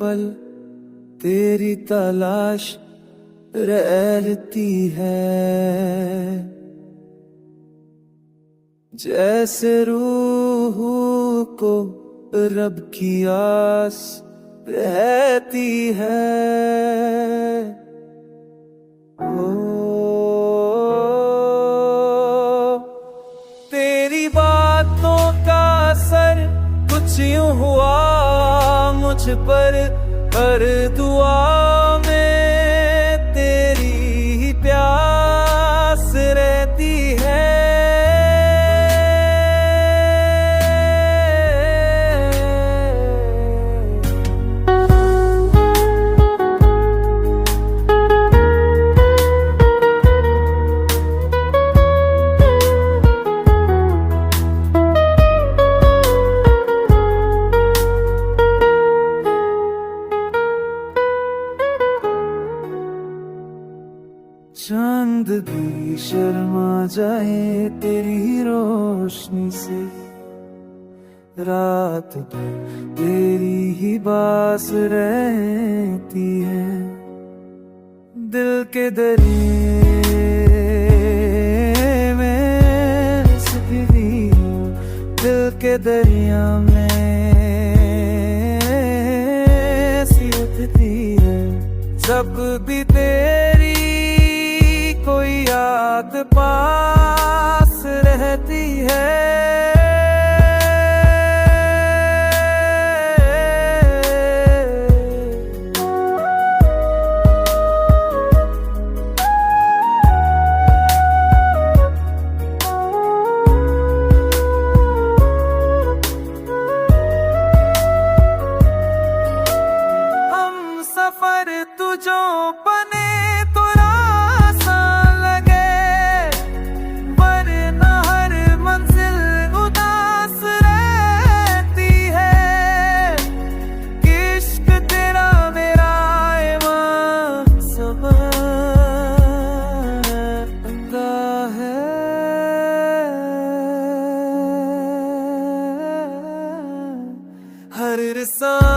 पल तेरी तलाश रहती है। जैसे रूह को रब की आस रहती है। ओ तेरी बातों का असर कुछ यूं हुआ मुझ पर, हर दुआ में तेरी ही प्यास रहती है। चांद भी शर्मा जाए तेरी रोशनी से, रात भी तेरी ही बास रहती है। दिल के दरिए में सिद्धि, दिल के दरिया में सी उठती है। जब भी तेरी कोई याद पास रहती है। हम सफर तुझो बने तो रासा लगे, वरना हर मंजिल उदास रहती है। इश्क तेरा मेरा सब है। हर सांस